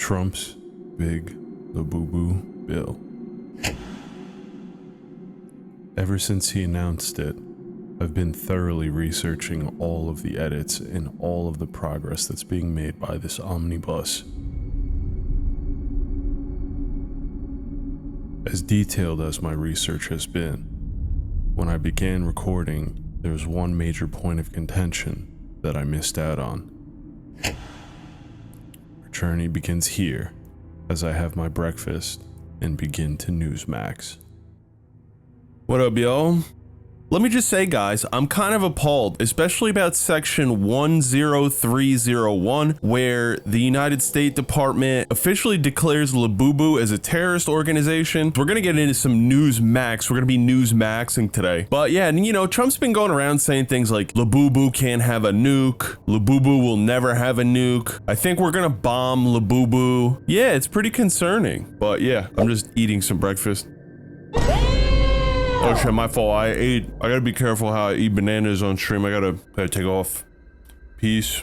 Trump's big Labubu bill. Ever since he announced it, I've been thoroughly researching all of the edits and all of the progress that's being made by this omnibus. As detailed as my research has been, when I began recording, there was one major point of contention that I missed out on. Our journey begins here, as I have my breakfast and begin to Newsmax. What up, y'all? Let me just say, guys, I'm kind of appalled, especially about section 10301, where the United States Department officially declares Labubu as a terrorist organization. We're gonna get into some Newsmax. We're gonna be Newsmaxxing today. But yeah, and you know, Trump's been going around saying things like Labubu can't have a nuke. Labubu will never have a nuke. I think we're gonna bomb Labubu. Yeah, it's pretty concerning. But yeah, I'm just eating some breakfast. Oh shit, my fault. I gotta be careful how I eat bananas on stream. I gotta take off. Peace.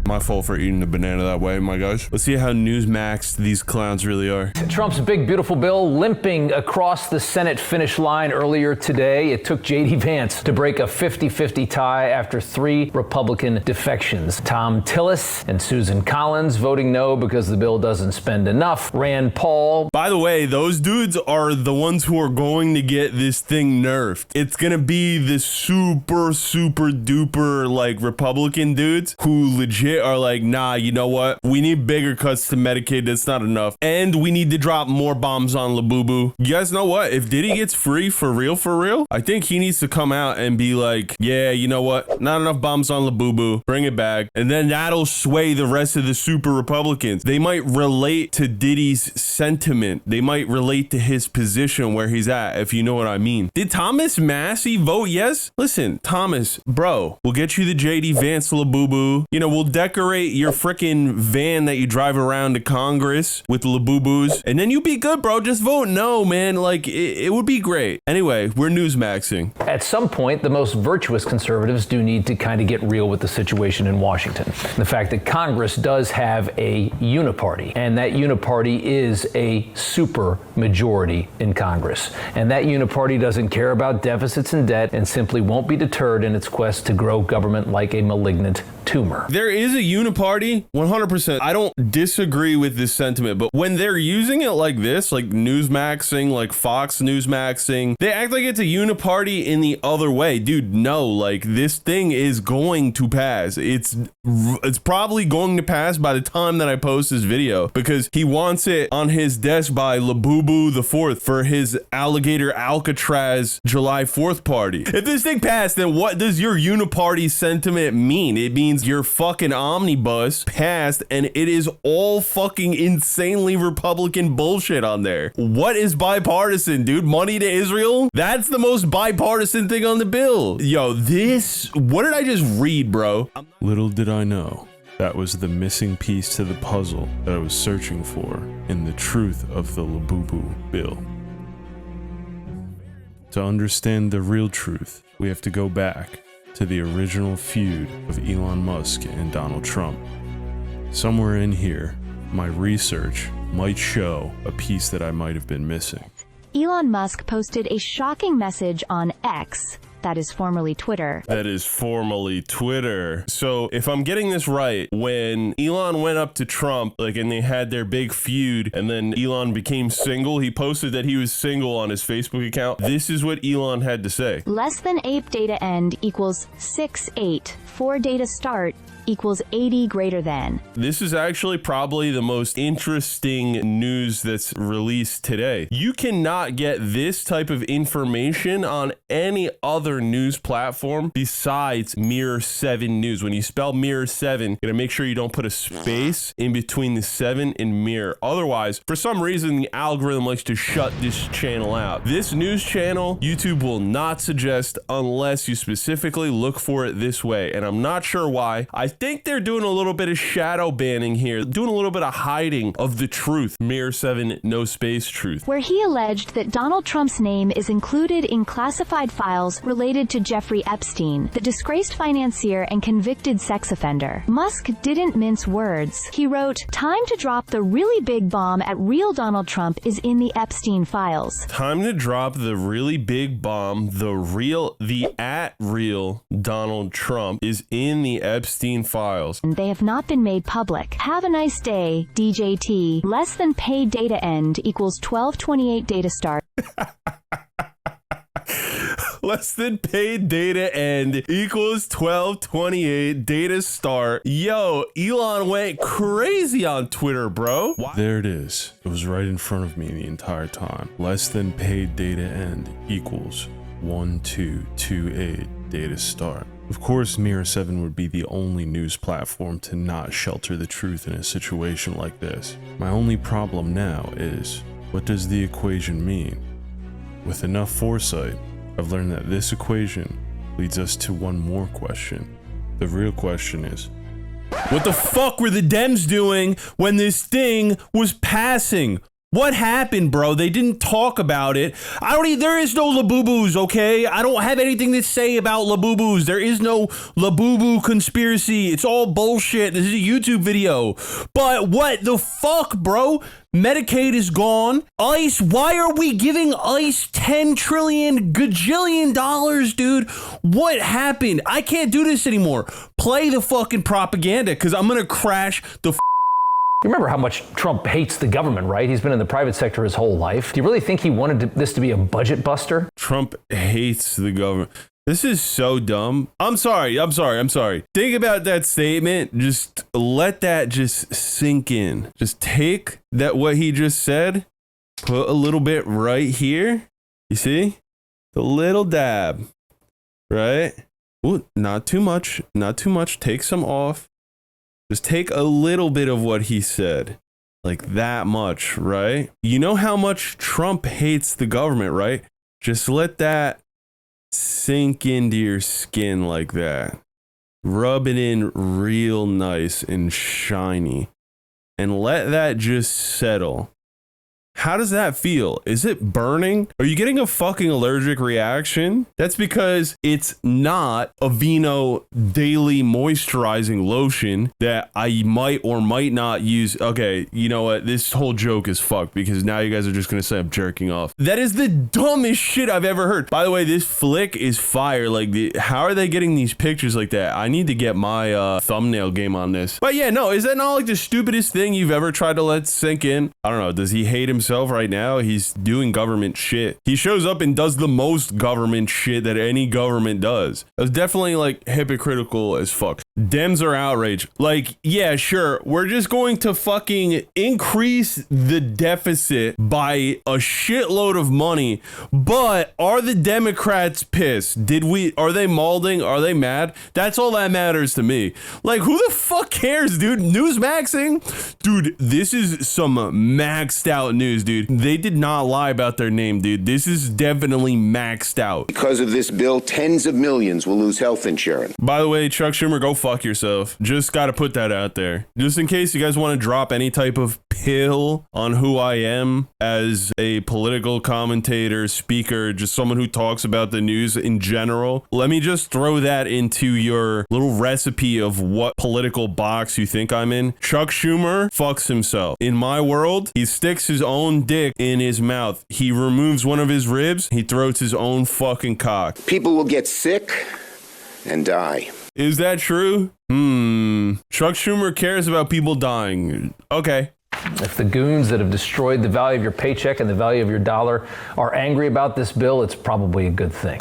My fault for eating the banana that way, my guys. Let's see how Newsmaxed these clowns really are. Trump's big, beautiful bill limping across the Senate finish line earlier today. It took J.D. Vance to break a 50-50 tie after 3 Republican defections. Tom Tillis and Susan Collins voting no because the bill doesn't spend enough. Rand Paul. By the way, those dudes are the ones who are going to get this thing nerfed. It's gonna be the super duper like Republican dudes who legit are like, nah, you know what? We need bigger cuts to Medicaid. That's not enough. And we need to drop more bombs on Labubu. You guys know what? If Diddy gets free for real, I think he needs to come out and be like, yeah, you know what? Not enough bombs on Labubu. Bring it back. And then that'll sway the rest of the super Republicans. They might relate to Diddy's sentiment. They might relate to his position where he's at, if you know what I mean. Did Thomas Massey vote yes? Listen, Thomas, bro, we'll get you the JD Vance Labubu. You know, we'll decorate your freaking van that you drive around to Congress with Labubus, and then you be good, bro. Just vote no, man. Like, it would be great. Anyway, we're Newsmaxing. At some point, the most virtuous conservatives do need to kind of get real with the situation in Washington. The fact that Congress does have a uniparty, and that uniparty is a super majority in Congress. And that uniparty doesn't care about deficits and debt and simply won't be deterred in its quest to grow government like a malignant tumor. There is a uniparty, 100%. I don't disagree with this sentiment, but when they're using it like this, like Newsmaxing, like Fox Newsmaxing, they act like it's a uniparty in the other way. Dude, no, like this thing is going to pass. It's probably going to pass by the time that I post this video because he wants it on his desk by Labubu the 4th for his alligator Alcatraz July 4th party. If this thing passed, then what does your uniparty sentiment mean? It means your fucking omnibus passed and it is all fucking insanely Republican bullshit on there. What is bipartisan, dude? Money to Israel? That's the most bipartisan thing on the bill. Yo, what did I just read, bro? Little did I know, that was the missing piece to the puzzle that I was searching for in the truth of the Labubu bill. To understand the real truth, we have to go back to the original feud of Elon Musk and Donald Trump. Somewhere in here, my research might show a piece that I might have been missing. Elon Musk posted a shocking message on X, that is formerly Twitter. That is formerly Twitter. So if I'm getting this right, when Elon went up to Trump, like, and they had their big feud, and then Elon became single, he posted that he was single on his Facebook account. This is what Elon had to say. Less than ape data end equals 6/8. 4 data start equals 80 greater than. This is actually probably the most interesting news that's released today. You cannot get this type of information on any other news platform besides Mirror 7 News. When you spell Mirror 7, you gotta make sure you don't put a space in between the 7 and Mirror. Otherwise, for some reason, the algorithm likes to shut this channel out. This news channel, YouTube will not suggest unless you specifically look for it this way. And I'm not sure why. I think they're doing a little bit of shadow banning here, doing a little bit of hiding of the truth. Mirror 7, no space truth. Where he alleged that Donald Trump's name is included in classified files released related to Jeffrey Epstein, the disgraced financier and convicted sex offender. Musk didn't mince words. He wrote, "Time to drop the really big bomb at real Donald Trump is in the Epstein files." Time to drop the really big bomb. The at real Donald Trump is in the Epstein files. They have not been made public. Have a nice day, DJT. Less than paid data end equals 1228 data start. Less than paid data end equals 1228 data start. Yo, Elon went crazy on Twitter, bro. There it is. It was right in front of me the entire time. Less than paid data end equals 1228 data start. Of course, Mirror 7 would be the only news platform to not shelter the truth in a situation like this. My only problem now is, what does the equation mean? With enough foresight, I've learned that this equation leads us to one more question. The real question is, What the fuck were the Dems doing when this thing was passing? What happened, bro? They didn't talk about it. There is no Labubus, okay? I don't have anything to say about Labubus. There is no Labubu conspiracy. It's all bullshit. This is a YouTube video. But what the fuck, bro? Medicaid is gone. ICE, why are we giving ICE 10 trillion gajillion dollars, dude? What happened? I can't do this anymore. Play the fucking propaganda, because I'm gonna crash the You remember how much Trump hates the government, right? He's been in the private sector his whole life. Do you really think he wanted this to be a budget buster? Trump hates the government. This is so dumb. I'm sorry. Think about that statement. Just let that just sink in. Just take that, what he just said, put a little bit right here. You see? The little dab, right? Ooh, not too much. Take some off. Just take a little bit of what he said. Like that much, right? You know how much Trump hates the government, right? Just let that sink into your skin like that. Rub it in real nice and shiny. And let that just settle. How does that feel? Is it burning? Are you getting a fucking allergic reaction? That's because it's not Aveeno daily moisturizing lotion that I might or might not use. Okay, you know what? This whole joke is fucked because now you guys are just gonna say I'm jerking off. That is the dumbest shit I've ever heard. By the way, this flick is fire. Like, how are they getting these pictures like that? I need to get my thumbnail game on this. But yeah, no, is that not like the stupidest thing you've ever tried to let sink in? I don't know. Does he hate himself right now? He's doing government shit. He shows up and does the most government shit that any government does. It was definitely like hypocritical as fuck. Dems are outraged. Like, yeah, sure, we're just going to fucking increase the deficit by a shitload of money, but are the Democrats pissed? Are they malding? Are they mad? That's all that matters to me. Like, who the fuck cares, dude? Newsmaxxing? Dude, this is some maxed out news, dude. They did not lie about their name, dude. This is definitely maxed out. Because of this bill, tens of millions will lose health insurance. By the way, Chuck Schumer, go fuck yourself. Just gotta put that out there. Just in case you guys want to drop any type of pill on who I am as a political commentator, speaker, just someone who talks about the news in general, let me just throw that into your little recipe of what political box you think I'm in. Chuck Schumer fucks himself. In my world, he sticks his own dick in his mouth. He removes one of his ribs. He throws his own fucking cock. People will get sick and die. Is that true? Chuck Schumer cares about people dying. Okay. If the goons that have destroyed the value of your paycheck and the value of your dollar are angry about this bill, it's probably a good thing.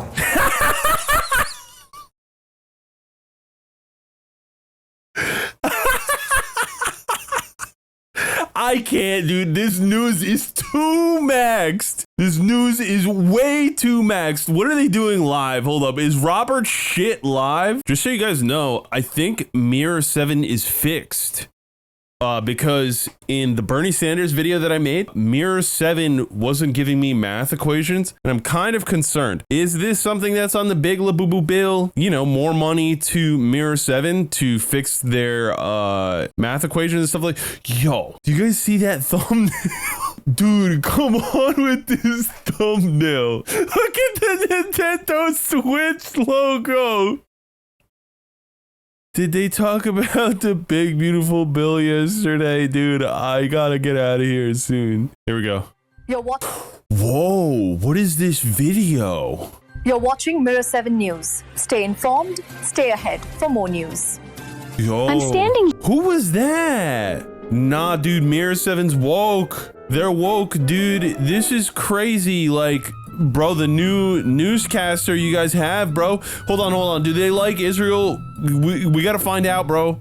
I can't, dude. This news is too maxed. This news is way too maxed. What are they doing live? Hold up. Is Robert shit live? Just so you guys know, I think Mirror 7 is fixed. Because in the Bernie Sanders video that I made, Mirror 7 wasn't giving me math equations, and I'm kind of concerned. Is this something that's on the big Labubu bill? You know, more money to Mirror 7 to fix their math equations and stuff like. Yo, do you guys see that thumbnail? Dude, come on with this thumbnail. Look at the Nintendo Switch logo. Did they talk about the big beautiful bill yesterday? Dude, I gotta get out of here soon. Here we go. Whoa, what is this video? You're watching Mirror 7 News. Stay informed, stay ahead for more news. Yo, I'm standing. Who was that? Nah, dude, Mirror 7's woke. They're woke, dude. This is crazy. Like, bro, the new newscaster you guys have, bro. Hold on. Do they like Israel? We gotta find out, bro.